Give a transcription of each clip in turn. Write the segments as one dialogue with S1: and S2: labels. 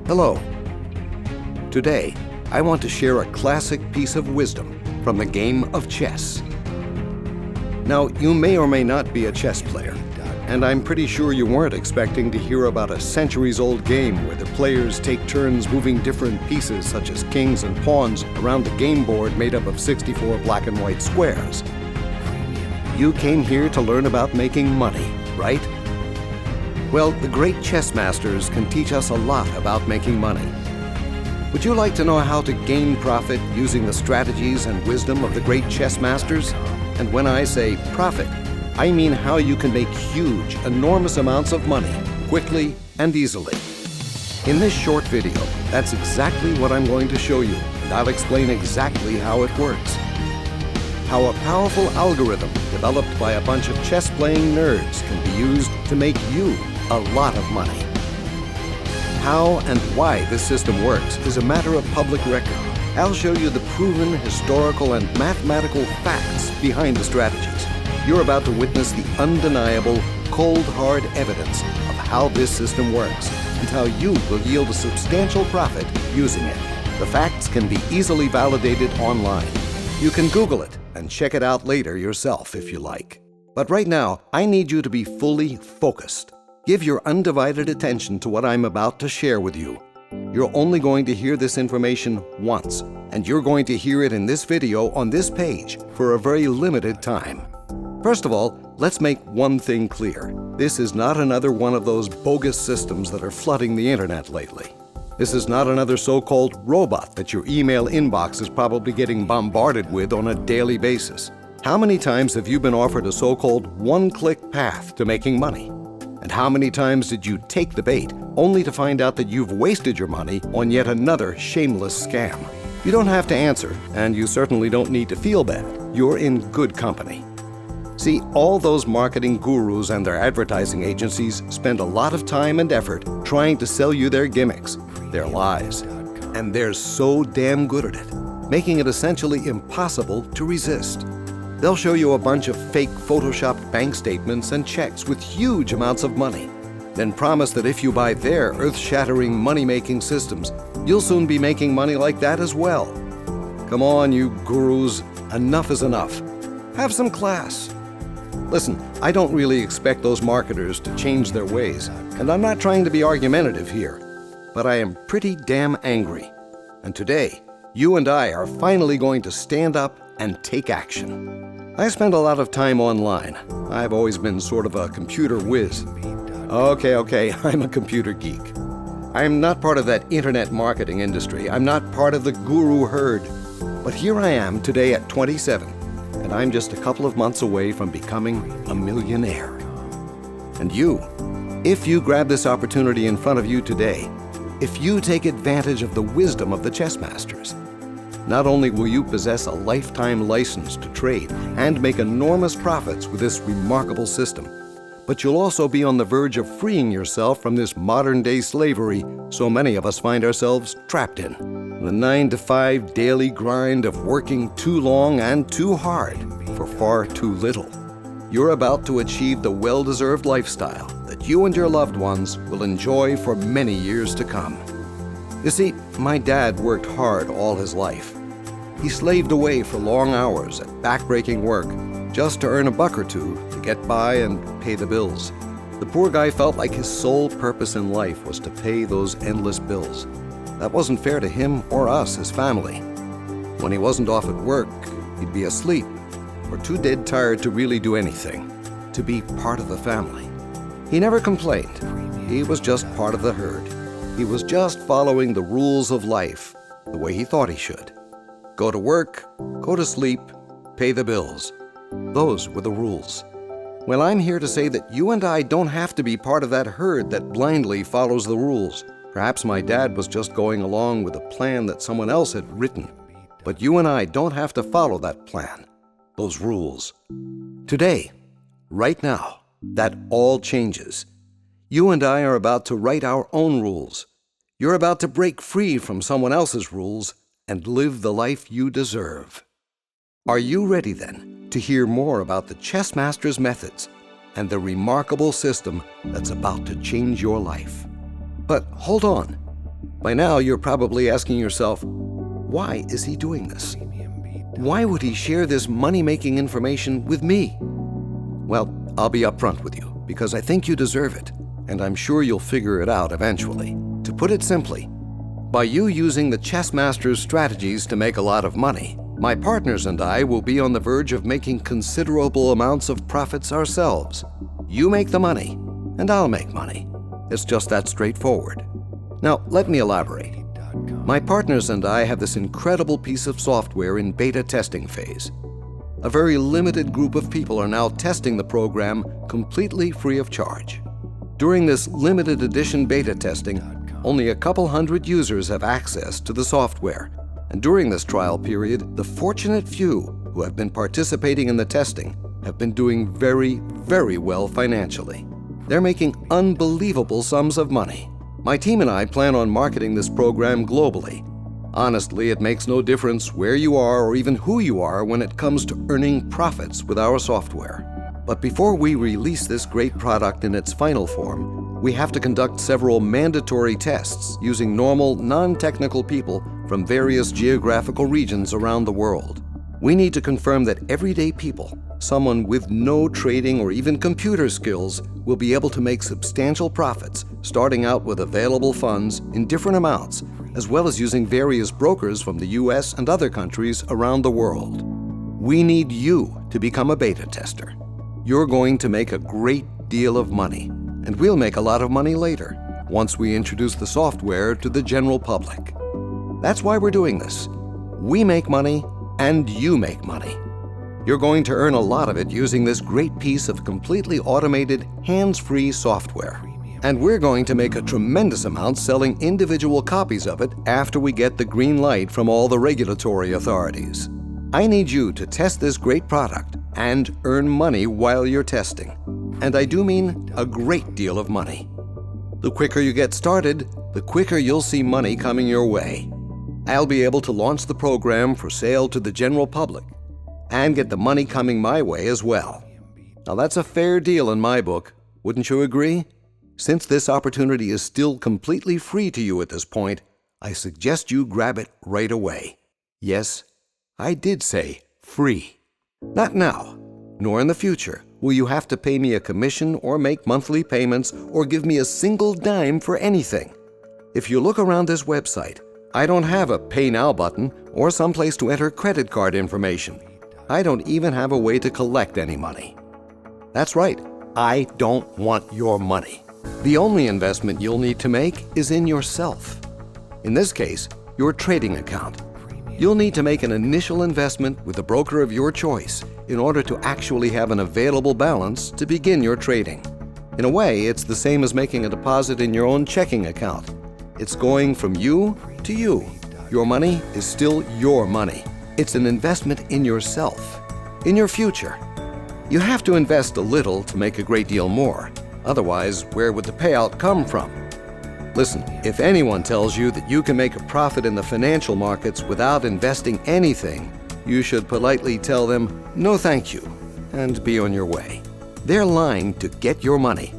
S1: Hello. Today, I want to share a classic piece of wisdom from the game of chess. Now, you may or may not be a chess player, and I'm pretty sure you weren't expecting to hear about a centuries-old game where the players take turns moving different pieces such as kings and pawns around the game board made up of 64 black and white squares. You came here to learn about making money, right? Well, the great chess masters can teach us a lot about making money. Would you like to know how to gain profit using the strategies and wisdom of the great chess masters? And when I say profit, I mean how you can make huge, enormous amounts of money quickly and easily. In this short video, that's exactly what I'm going to show you, and I'll explain exactly how it works. How a powerful algorithm developed by a bunch of chess-playing nerds can be used to make you a lot of money. How and why this system works is a matter of public record. I'll show you the proven historical and mathematical facts behind the strategies. You're about to witness the undeniable, cold, hard evidence of how this system works and how you will yield a substantial profit using it. The facts can be easily validated online. You can Google it and check it out later yourself if you like. But right now, I need you to be fully focused. Give your undivided attention to what I'm about to share with you. You're only going to hear this information once, and you're going to hear it in this video on this page for a very limited time. First of all, let's make one thing clear. This is not another one of those bogus systems that are flooding the internet lately. This is not another so-called robot that your email inbox is probably getting bombarded with on a daily basis. How many times have you been offered a so-called one-click path to making money? And how many times did you take the bait only to find out that you've wasted your money on yet another shameless scam? You don't have to answer, and you certainly don't need to feel bad. You're in good company. See, all those marketing gurus and their advertising agencies spend a lot of time and effort trying to sell you their gimmicks, their lies. And they're so damn good at it, making it essentially impossible to resist. They'll show you a bunch of fake photoshopped bank statements and checks with huge amounts of money, then promise that if you buy their earth-shattering money-making systems, you'll soon be making money like that as well. Come on, you gurus, enough is enough. Have some class. Listen, I don't really expect those marketers to change their ways, and I'm not trying to be argumentative here, but I am pretty damn angry. And today, you and I are finally going to stand up and take action. I spend a lot of time online. I've always been sort of a computer whiz. Okay, I'm a computer geek. I'm not part of that internet marketing industry. I'm not part of the guru herd. But here I am today at 27, and I'm just a couple of months away from becoming a millionaire. And you, if you grab this opportunity in front of you today, if you take advantage of the wisdom of the chess masters, not only will you possess a lifetime license to trade and make enormous profits with this remarkable system, but you'll also be on the verge of freeing yourself from this modern-day slavery so many of us find ourselves trapped in. The 9-to-5 daily grind of working too long and too hard for far too little. You're about to achieve the well-deserved lifestyle that you and your loved ones will enjoy for many years to come. You see, my dad worked hard all his life. He slaved away for long hours at backbreaking work just to earn a buck or two to get by and pay the bills. The poor guy felt like his sole purpose in life was to pay those endless bills. That wasn't fair to him or us, his family. When he wasn't off at work, he'd be asleep or too dead tired to really do anything, to be part of the family. He never complained. He was just part of the herd. He was just following the rules of life the way he thought he should. Go to work, go to sleep, pay the bills. Those were the rules. Well, I'm here to say that you and I don't have to be part of that herd that blindly follows the rules. Perhaps my dad was just going along with a plan that someone else had written. But you and I don't have to follow that plan, those rules. Today, right now, that all changes. You and I are about to write our own rules. You're about to break free from someone else's rules and live the life you deserve. Are you ready then to hear more about the chess master's methods and the remarkable system that's about to change your life? But hold on. By now, you're probably asking yourself, why is he doing this? Why would he share this money-making information with me? Well, I'll be upfront with you because I think you deserve it, and I'm sure you'll figure it out eventually. To put it simply, by you using the Chess Master's strategies to make a lot of money, my partners and I will be on the verge of making considerable amounts of profits ourselves. You make the money, and I'll make money. It's just that straightforward. Now, let me elaborate. My partners and I have this incredible piece of software in beta testing phase. A very limited group of people are now testing the program completely free of charge. During this limited edition beta testing, only a couple hundred users have access to the software. And during this trial period, the fortunate few who have been participating in the testing have been doing very, very well financially. They're making unbelievable sums of money. My team and I plan on marketing this program globally. Honestly, it makes no difference where you are or even who you are when it comes to earning profits with our software. But before we release this great product in its final form, we have to conduct several mandatory tests using normal, non-technical people from various geographical regions around the world. We need to confirm that everyday people, someone with no trading or even computer skills, will be able to make substantial profits, starting out with available funds in different amounts, as well as using various brokers from the US and other countries around the world. We need you to become a beta tester. You're going to make a great deal of money, and we'll make a lot of money later, once we introduce the software to the general public. That's why we're doing this. We make money, and you make money. You're going to earn a lot of it using this great piece of completely automated, hands-free software. And we're going to make a tremendous amount selling individual copies of it after we get the green light from all the regulatory authorities. I need you to test this great product and earn money while you're testing. And I do mean a great deal of money. The quicker you get started, the quicker you'll see money coming your way. I'll be able to launch the program for sale to the general public and get the money coming my way as well. Now that's a fair deal in my book, wouldn't you agree? Since this opportunity is still completely free to you at this point, I suggest you grab it right away. Yes, I did say free. Not now, nor in the future will you have to pay me a commission or make monthly payments or give me a single dime for anything. If you look around this website, I don't have a Pay Now button or someplace to enter credit card information. I don't even have a way to collect any money. That's right, I don't want your money. The only investment you'll need to make is in yourself. In this case, your trading account. You'll need to make an initial investment with a broker of your choice in order to actually have an available balance to begin your trading. In a way, it's the same as making a deposit in your own checking account. It's going from you to you. Your money is still your money. It's an investment in yourself, in your future. You have to invest a little to make a great deal more. Otherwise, where would the payout come from? Listen, if anyone tells you that you can make a profit in the financial markets without investing anything, you should politely tell them, no thank you, and be on your way. They're lying to get your money,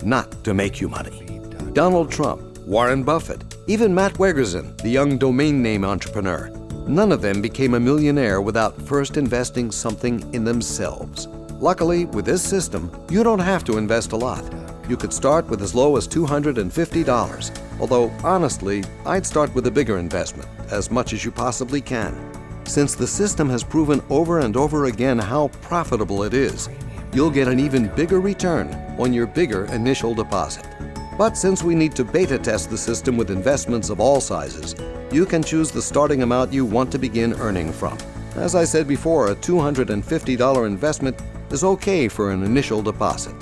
S1: not to make you money. Donald Trump, Warren Buffett, even Matt Wegerson, the young domain name entrepreneur, none of them became a millionaire without first investing something in themselves. Luckily, with this system, you don't have to invest a lot. You could start with as low as $250, although honestly, I'd start with a bigger investment, as much as you possibly can. Since the system has proven over and over again how profitable it is, you'll get an even bigger return on your bigger initial deposit. But since we need to beta test the system with investments of all sizes, you can choose the starting amount you want to begin earning from. As I said before, a $250 investment is okay for an initial deposit.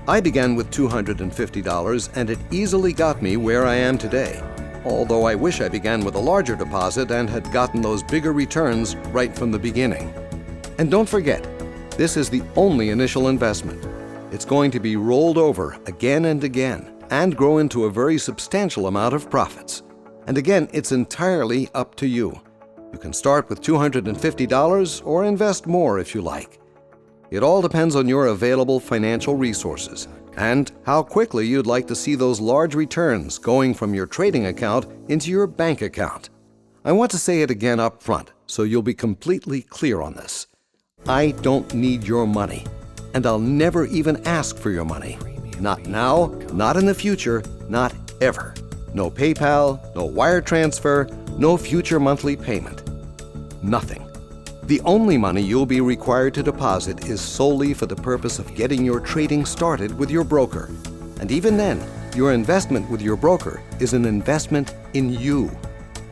S1: I began with $250 and it easily got me where I am today, although I wish I began with a larger deposit and had gotten those bigger returns right from the beginning. And don't forget, this is the only initial investment. It's going to be rolled over again and again and grow into a very substantial amount of profits. And again, it's entirely up to you. You can start with $250 or invest more if you like. It all depends on your available financial resources. and how quickly you'd like to see those large returns going from your trading account into your bank account. I want to say it again up front so you'll be completely clear on this. I don't need your money, and I'll never even ask for your money. Not now, not in the future, not ever. No PayPal, no wire transfer, no future monthly payment. Nothing. The only money you'll be required to deposit is solely for the purpose of getting your trading started with your broker. And even then, your investment with your broker is an investment in you.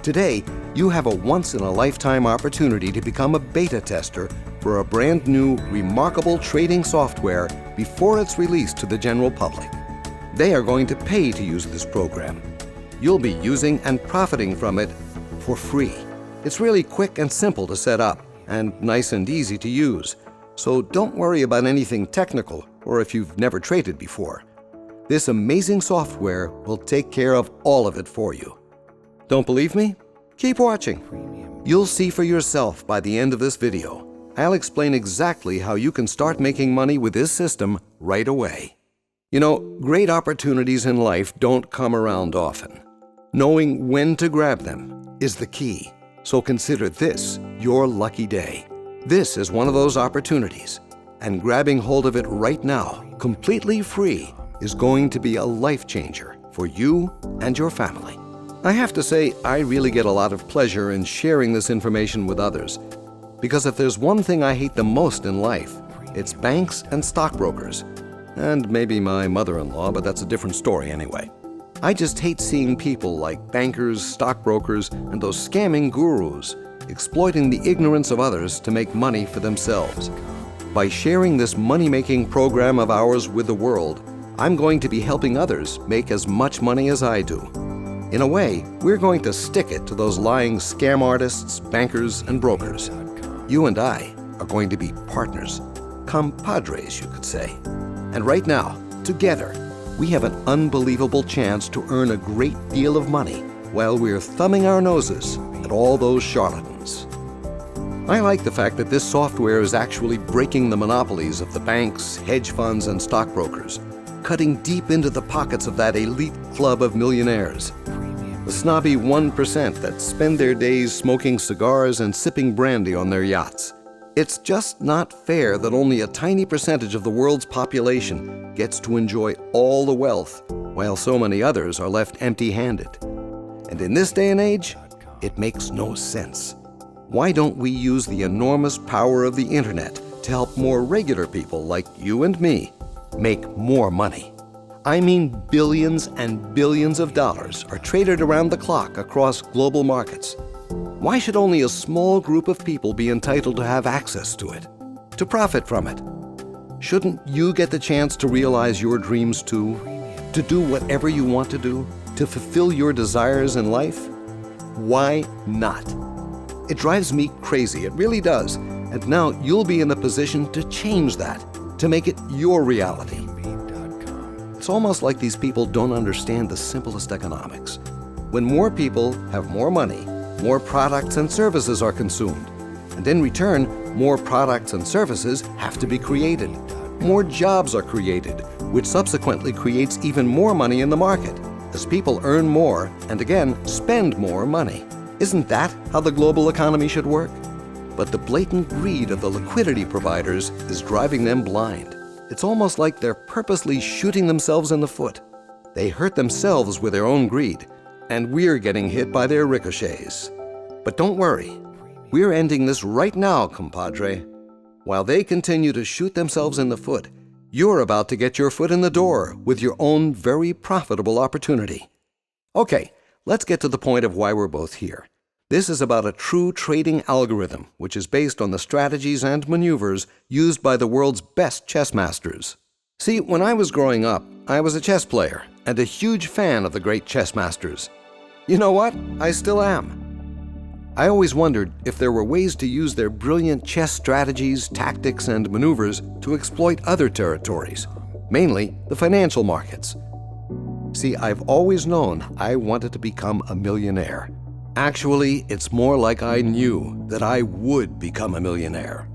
S1: Today, you have a once-in-a-lifetime opportunity to become a beta tester for a brand new, remarkable trading software before it's released to the general public. They are going to pay to use this program. You'll be using and profiting from it for free. It's really quick and simple to set up, and nice and easy to use. So don't worry about anything technical or if you've never traded before. This amazing software will take care of all of it for you. Don't believe me? Keep watching. You'll see for yourself by the end of this video. I'll explain exactly how you can start making money with this system right away. You know, great opportunities in life don't come around often. Knowing when to grab them is the key. So consider this your lucky day. This is one of those opportunities, and grabbing hold of it right now, completely free, is going to be a life changer for you and your family. I have to say, I really get a lot of pleasure in sharing this information with others, because if there's one thing I hate the most in life, it's banks and stockbrokers, and maybe my mother-in-law, but that's a different story anyway. I just hate seeing people like bankers, stockbrokers, and those scamming gurus exploiting the ignorance of others to make money for themselves. By sharing this money-making program of ours with the world, I'm going to be helping others make as much money as I do. In a way, we're going to stick it to those lying scam artists, bankers, and brokers. You and I are going to be partners, compadres, you could say. And right now, together, we have an unbelievable chance to earn a great deal of money while we're thumbing our noses at all those charlatans. I like the fact that this software is actually breaking the monopolies of the banks, hedge funds, and stockbrokers, cutting deep into the pockets of that elite club of millionaires, the snobby 1% that spend their days smoking cigars and sipping brandy on their yachts. It's just not fair that only a tiny percentage of the world's population gets to enjoy all the wealth, while so many others are left empty-handed. And in this day and age, it makes no sense. Why don't we use the enormous power of the internet to help more regular people like you and me make more money? I mean, billions and billions of dollars are traded around the clock across global markets. Why should only a small group of people be entitled to have access to it, to profit from it? Shouldn't you get the chance to realize your dreams too? To do whatever you want to do? To fulfill your desires in life? Why not? It drives me crazy, it really does. And now you'll be in the position to change that, to make it your reality. It's almost like these people don't understand the simplest economics. When more people have more money, more products and services are consumed. And in return, more products and services have to be created. More jobs are created, which subsequently creates even more money in the market, as people earn more and again spend more money. Isn't that how the global economy should work? But the blatant greed of the liquidity providers is driving them blind. It's almost like they're purposely shooting themselves in the foot. They hurt themselves with their own greed, and we're getting hit by their ricochets. But don't worry, we're ending this right now, compadre. While they continue to shoot themselves in the foot, you're about to get your foot in the door with your own very profitable opportunity. Okay, let's get to the point of why we're both here. This is about a true trading algorithm, which is based on the strategies and maneuvers used by the world's best chess masters. See, when I was growing up, I was a chess player and a huge fan of the great chess masters. You know what? I still am. I always wondered if there were ways to use their brilliant chess strategies, tactics, and maneuvers to exploit other territories, mainly the financial markets. See, I've always known I wanted to become a millionaire. Actually, it's more like I knew that I would become a millionaire.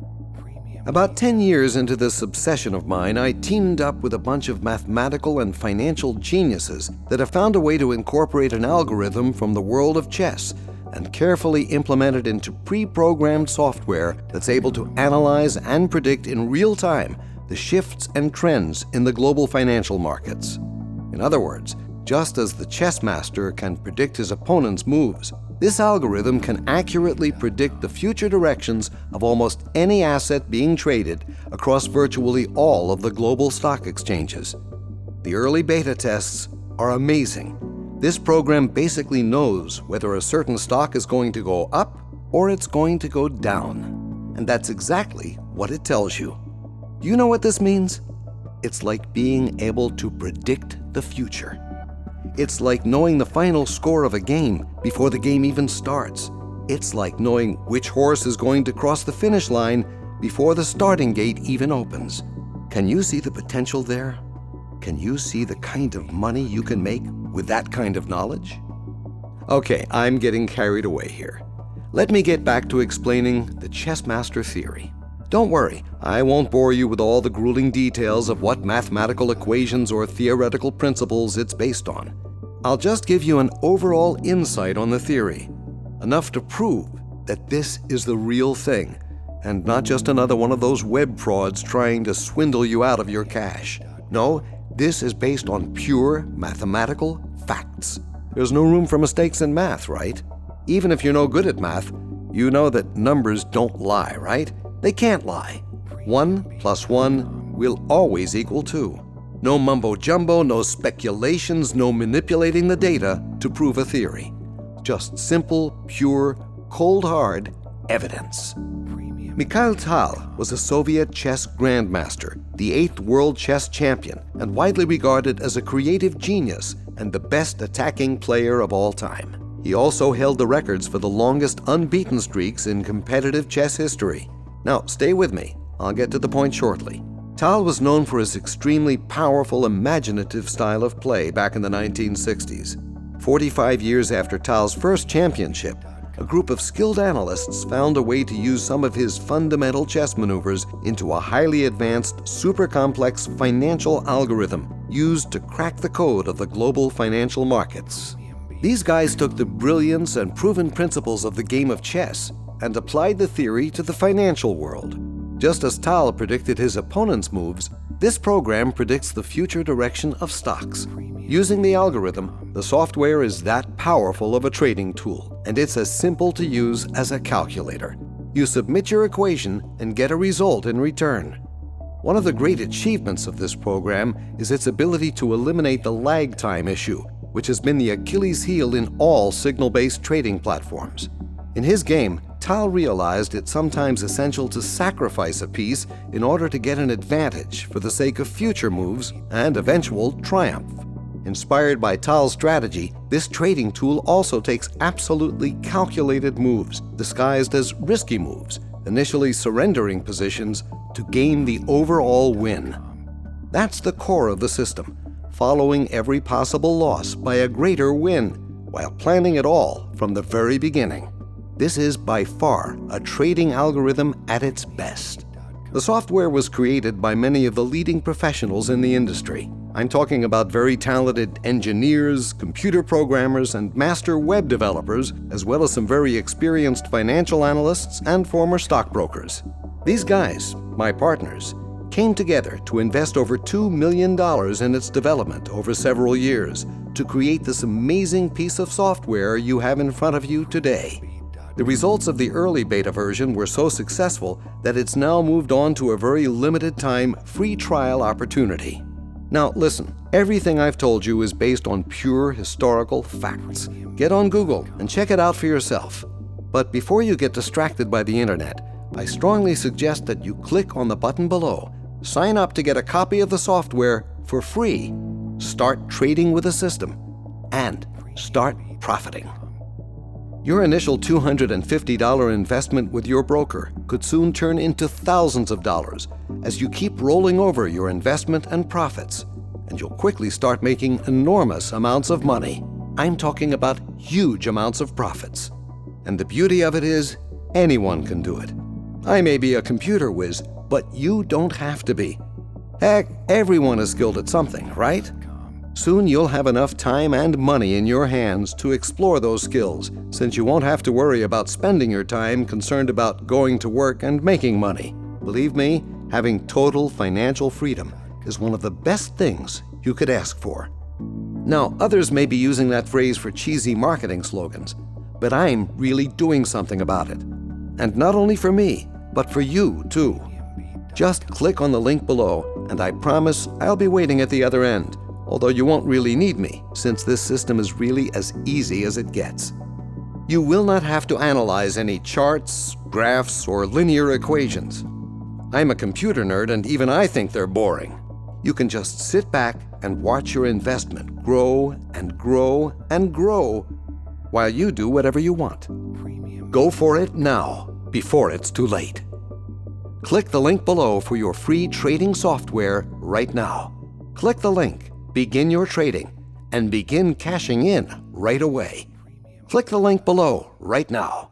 S1: About 10 years into this obsession of mine, I teamed up with a bunch of mathematical and financial geniuses that have found a way to incorporate an algorithm from the world of chess and carefully implement it into pre-programmed software that's able to analyze and predict in real time the shifts and trends in the global financial markets. In other words, just as the chess master can predict his opponent's moves, this algorithm can accurately predict the future directions of almost any asset being traded across virtually all of the global stock exchanges. The early beta tests are amazing. This program basically knows whether a certain stock is going to go up or it's going to go down. And that's exactly what it tells you. Do you know what this means? It's like being able to predict the future. It's like knowing the final score of a game before the game even starts. It's like knowing which horse is going to cross the finish line before the starting gate even opens. Can you see the potential there? Can you see the kind of money you can make with that kind of knowledge? Okay, I'm getting carried away here. Let me get back to explaining the chess master theory. Don't worry, I won't bore you with all the grueling details of what mathematical equations or theoretical principles it's based on. I'll just give you an overall insight on the theory, enough to prove that this is the real thing, and not just another one of those web frauds trying to swindle you out of your cash. No, this is based on pure mathematical facts. There's no room for mistakes in math, right? Even if you're no good at math, you know that numbers don't lie, right? They can't lie. 1 + 1 will always equal 2. No mumbo-jumbo, no speculations, no manipulating the data to prove a theory. Just simple, pure, cold-hard evidence. Mikhail Tal was a Soviet chess grandmaster, the 8th world chess champion, and widely regarded as a creative genius and the best attacking player of all time. He also held the records for the longest unbeaten streaks in competitive chess history. Now, stay with me. I'll get to the point shortly. Tal was known for his extremely powerful, imaginative style of play back in the 1960s. 45 years after Tal's first championship, a group of skilled analysts found a way to use some of his fundamental chess maneuvers into a highly advanced, super-complex financial algorithm used to crack the code of the global financial markets. These guys took the brilliance and proven principles of the game of chess and applied the theory to the financial world. Just as Tal predicted his opponent's moves, this program predicts the future direction of stocks. Using the algorithm, the software is that powerful of a trading tool, and it's as simple to use as a calculator. You submit your equation and get a result in return. One of the great achievements of this program is its ability to eliminate the lag time issue, which has been the Achilles heel in all signal-based trading platforms. In his game, Tal realized it's sometimes essential to sacrifice a piece in order to get an advantage for the sake of future moves and eventual triumph. Inspired by Tal's strategy, this trading tool also takes absolutely calculated moves, disguised as risky moves, initially surrendering positions to gain the overall win. That's the core of the system, following every possible loss by a greater win, while planning it all from the very beginning. This is by far a trading algorithm at its best. The software was created by many of the leading professionals in the industry. I'm talking about very talented engineers, computer programmers, and master web developers, as well as some very experienced financial analysts and former stockbrokers. These guys, my partners, came together to invest over $2 million in its development over several years to create this amazing piece of software you have in front of you today. The results of the early beta version were so successful that it's now moved on to a very limited time free trial opportunity. Now listen, everything I've told you is based on pure historical facts. Get on Google and check it out for yourself. But before you get distracted by the internet, I strongly suggest that you click on the button below, sign up to get a copy of the software for free, start trading with the system, and start profiting. Your initial $250 investment with your broker could soon turn into thousands of dollars as you keep rolling over your investment and profits, and you'll quickly start making enormous amounts of money. I'm talking about huge amounts of profits. And the beauty of it is, anyone can do it. I may be a computer whiz, but you don't have to be. Heck, everyone is skilled at something, right? Soon you'll have enough time and money in your hands to explore those skills, since you won't have to worry about spending your time concerned about going to work and making money. Believe me, having total financial freedom is one of the best things you could ask for. Now, others may be using that phrase for cheesy marketing slogans, but I'm really doing something about it. And not only for me, but for you too. Just click on the link below, and I promise I'll be waiting at the other end, although you won't really need me, since this system is really as easy as it gets. You will not have to analyze any charts, graphs, or linear equations. I'm a computer nerd, and even I think they're boring. You can just sit back and watch your investment grow and grow and grow while you do whatever you want. Go for it now, before it's too late. Click the link below for your free trading software right now. Click the link, begin your trading, and begin cashing in right away. Click the link below right now.